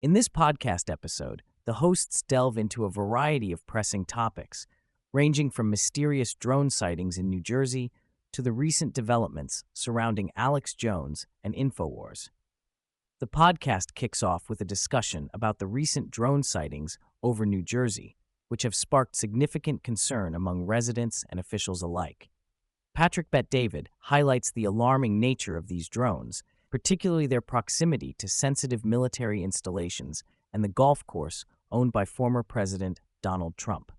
In this podcast episode, the hosts delve into a variety of pressing topics, ranging from mysterious drone sightings in New Jersey to the recent developments surrounding Alex Jones and InfoWars. The podcast kicks off with a discussion about the recent drone sightings over New Jersey, which have sparked significant concern among residents and officials alike. Patrick Bet-David highlights the alarming nature of these drones, particularly their proximity to sensitive military installations and the golf course owned by former President Donald Trump.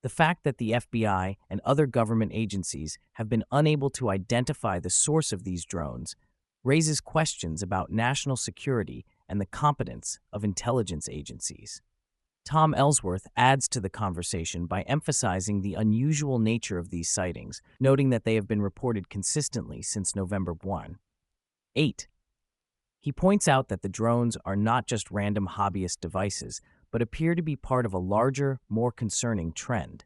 The fact that the FBI and other government agencies have been unable to identify the source of these drones raises questions about national security and the competence of intelligence agencies. Tom Ellsworth adds to the conversation by emphasizing the unusual nature of these sightings, noting that they have been reported consistently since November 8. He points out that the drones are not just random hobbyist devices, but appear to be part of a larger, more concerning trend.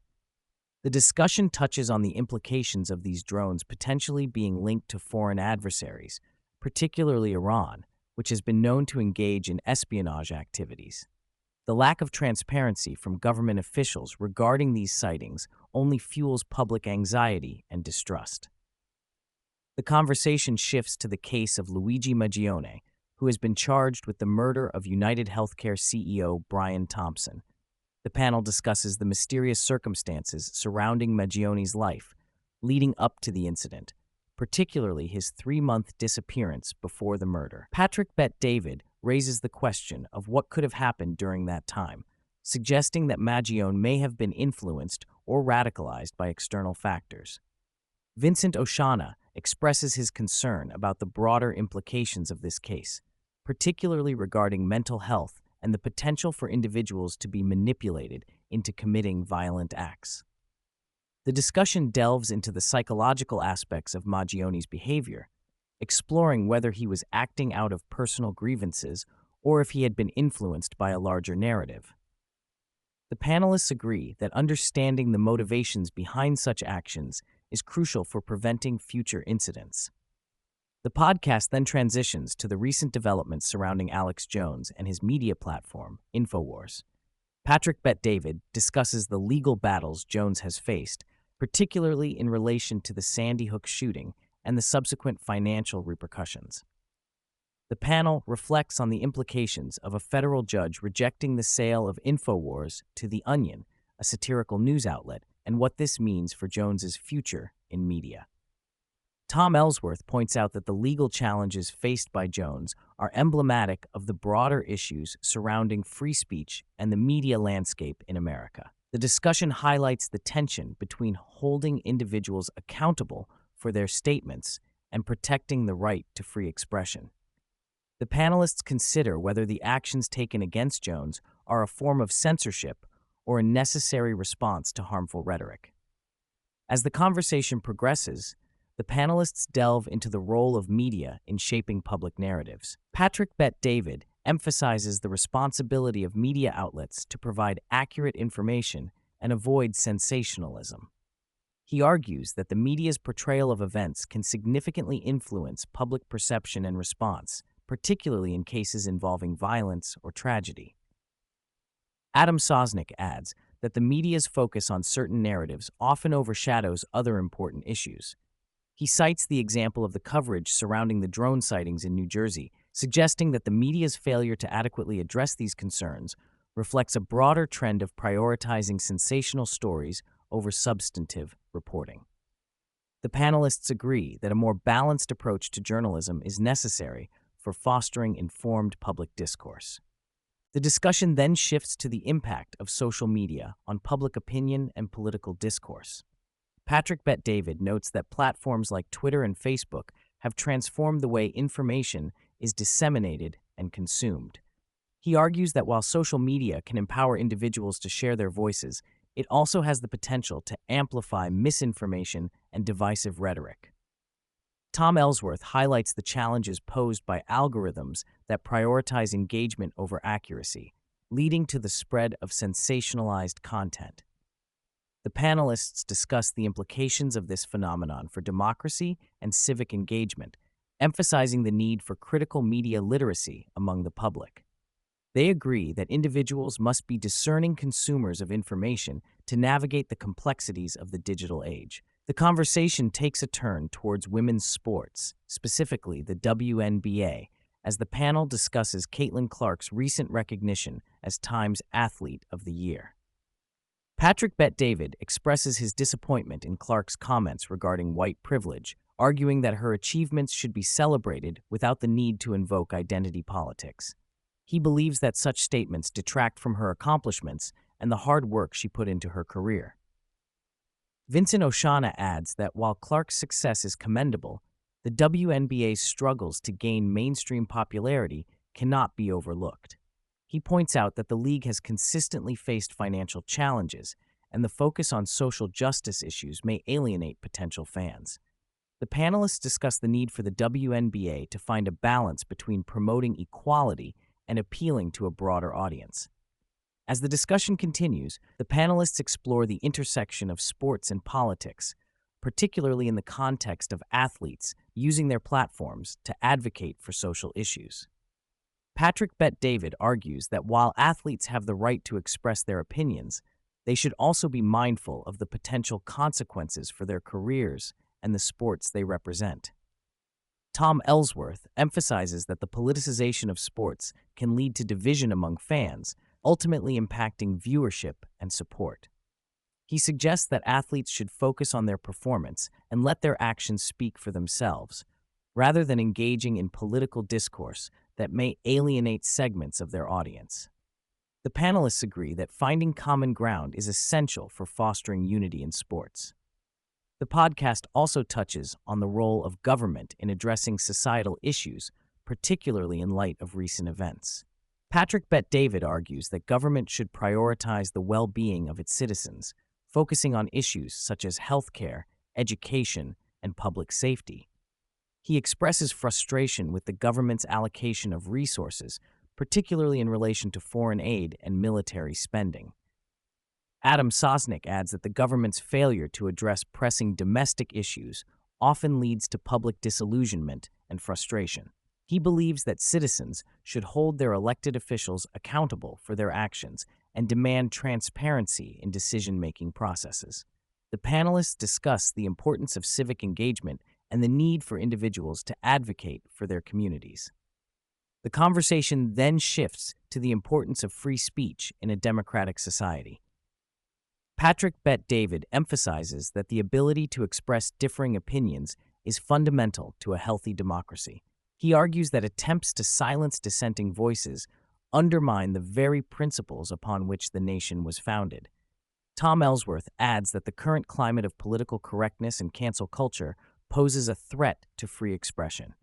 The discussion touches on the implications of these drones potentially being linked to foreign adversaries, particularly Iran, which has been known to engage in espionage activities. The lack of transparency from government officials regarding these sightings only fuels public anxiety and distrust. The conversation shifts to the case of Luigi Magione, who has been charged with the murder of United Healthcare CEO Brian Thompson. The panel discusses the mysterious circumstances surrounding Magione's life leading up to the incident, particularly his 3-month disappearance before the murder. Patrick Bet-David raises the question of what could have happened during that time, suggesting that Magione may have been influenced or radicalized by external factors. Vincent Oshana expresses his concern about the broader implications of this case, particularly regarding mental health and the potential for individuals to be manipulated into committing violent acts. The discussion delves into the psychological aspects of Magione's behavior, exploring whether he was acting out of personal grievances or if he had been influenced by a larger narrative. The panelists agree that understanding the motivations behind such actions is crucial for preventing future incidents. The podcast then transitions to the recent developments surrounding Alex Jones and his media platform, InfoWars. Patrick Bet-David discusses the legal battles Jones has faced, particularly in relation to the Sandy Hook shooting and the subsequent financial repercussions. The panel reflects on the implications of a federal judge rejecting the sale of InfoWars to The Onion, a satirical news outlet, and what this means for Jones's future in media. Tom Ellsworth points out that the legal challenges faced by Jones are emblematic of the broader issues surrounding free speech and the media landscape in America. The discussion highlights the tension between holding individuals accountable for their statements and protecting the right to free expression. The panelists consider whether the actions taken against Jones are a form of censorship or a necessary response to harmful rhetoric. As the conversation progresses, the panelists delve into the role of media in shaping public narratives. Patrick Bet-David emphasizes the responsibility of media outlets to provide accurate information and avoid sensationalism. He argues that the media's portrayal of events can significantly influence public perception and response, particularly in cases involving violence or tragedy. Adam Sosnick adds that the media's focus on certain narratives often overshadows other important issues. He cites the example of the coverage surrounding the drone sightings in New Jersey, suggesting that the media's failure to adequately address these concerns reflects a broader trend of prioritizing sensational stories over substantive reporting. The panelists agree that a more balanced approach to journalism is necessary for fostering informed public discourse. The discussion then shifts to the impact of social media on public opinion and political discourse. Patrick Bet-David notes that platforms like Twitter and Facebook have transformed the way information is disseminated and consumed. He argues that while social media can empower individuals to share their voices, it also has the potential to amplify misinformation and divisive rhetoric. Tom Ellsworth highlights the challenges posed by algorithms that prioritize engagement over accuracy, leading to the spread of sensationalized content. The panelists discuss the implications of this phenomenon for democracy and civic engagement, emphasizing the need for critical media literacy among the public. They agree that individuals must be discerning consumers of information to navigate the complexities of the digital age. The conversation takes a turn towards women's sports, specifically the WNBA, as the panel discusses Caitlin Clark's recent recognition as Time's Athlete of the Year. Patrick Bet-David expresses his disappointment in Clark's comments regarding white privilege, arguing that her achievements should be celebrated without the need to invoke identity politics. He believes that such statements detract from her accomplishments and the hard work she put into her career. Vincent Oshana adds that while Clark's success is commendable, the WNBA's struggles to gain mainstream popularity cannot be overlooked. He points out that the league has consistently faced financial challenges, and the focus on social justice issues may alienate potential fans. The panelists discuss the need for the WNBA to find a balance between promoting equality and appealing to a broader audience. As the discussion continues, the panelists explore the intersection of sports and politics, particularly in the context of athletes using their platforms to advocate for social issues. Patrick Bet-David argues that while athletes have the right to express their opinions, they should also be mindful of the potential consequences for their careers and the sports they represent. Tom Ellsworth emphasizes that the politicization of sports can lead to division among fans, ultimately impacting viewership and support. He suggests that athletes should focus on their performance and let their actions speak for themselves, rather than engaging in political discourse that may alienate segments of their audience. The panelists agree that finding common ground is essential for fostering unity in sports. The podcast also touches on the role of government in addressing societal issues, particularly in light of recent events. Patrick Bet-David argues that government should prioritize the well-being of its citizens, focusing on issues such as healthcare, education, and public safety. He expresses frustration with the government's allocation of resources, particularly in relation to foreign aid and military spending. Adam Sosnick adds that the government's failure to address pressing domestic issues often leads to public disillusionment and frustration. He believes that citizens should hold their elected officials accountable for their actions and demand transparency in decision-making processes. The panelists discuss the importance of civic engagement and the need for individuals to advocate for their communities. The conversation then shifts to the importance of free speech in a democratic society. Patrick Bet-David emphasizes that the ability to express differing opinions is fundamental to a healthy democracy. He argues that attempts to silence dissenting voices undermine the very principles upon which the nation was founded. Tom Ellsworth adds that the current climate of political correctness and cancel culture poses a threat to free expression.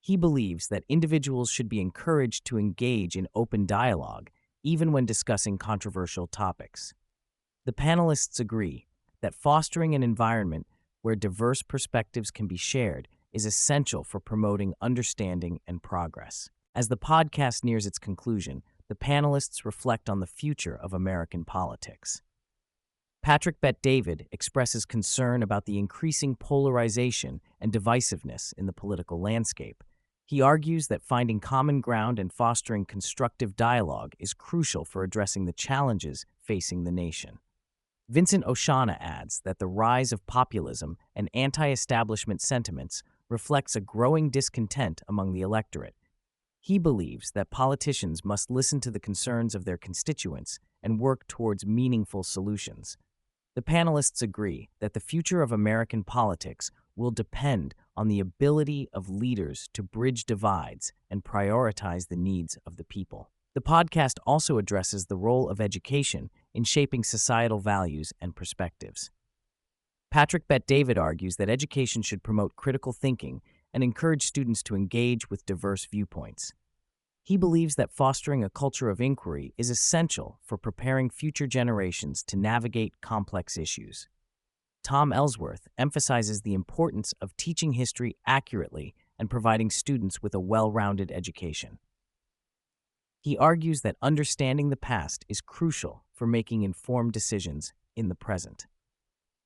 He believes that individuals should be encouraged to engage in open dialogue, even when discussing controversial topics. The panelists agree that fostering an environment where diverse perspectives can be shared is essential for promoting understanding and progress. As the podcast nears its conclusion, the panelists reflect on the future of American politics. Patrick Bet-David expresses concern about the increasing polarization and divisiveness in the political landscape. He argues that finding common ground and fostering constructive dialogue is crucial for addressing the challenges facing the nation. Vincent Oshana adds that the rise of populism and anti-establishment sentiments reflects a growing discontent among the electorate. He believes that politicians must listen to the concerns of their constituents and work towards meaningful solutions. The panelists agree that the future of American politics will depend on the ability of leaders to bridge divides and prioritize the needs of the people. The podcast also addresses the role of education in shaping societal values and perspectives. Patrick Bet-David argues that education should promote critical thinking and encourage students to engage with diverse viewpoints. He believes that fostering a culture of inquiry is essential for preparing future generations to navigate complex issues. Tom Ellsworth emphasizes the importance of teaching history accurately and providing students with a well-rounded education. He argues that understanding the past is crucial for making informed decisions in the present.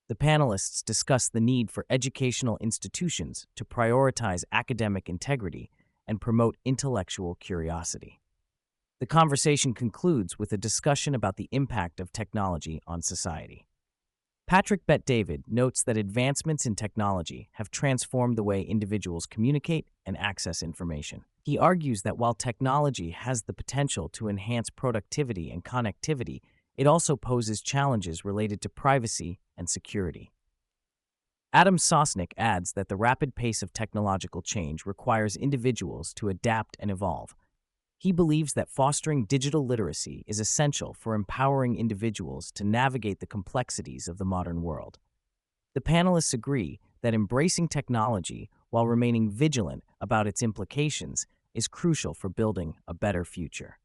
The panelists discuss the need for educational institutions to prioritize academic integrity and promote intellectual curiosity. The conversation concludes with a discussion about the impact of technology on society. Patrick Bet-David notes that advancements in technology have transformed the way individuals communicate and access information. He argues that while technology has the potential to enhance productivity and connectivity, it also poses challenges related to privacy and security. Adam Sosnick adds that the rapid pace of technological change requires individuals to adapt and evolve. He believes that fostering digital literacy is essential for empowering individuals to navigate the complexities of the modern world. The panelists agree that embracing technology while remaining vigilant about its implications is crucial for building a better future.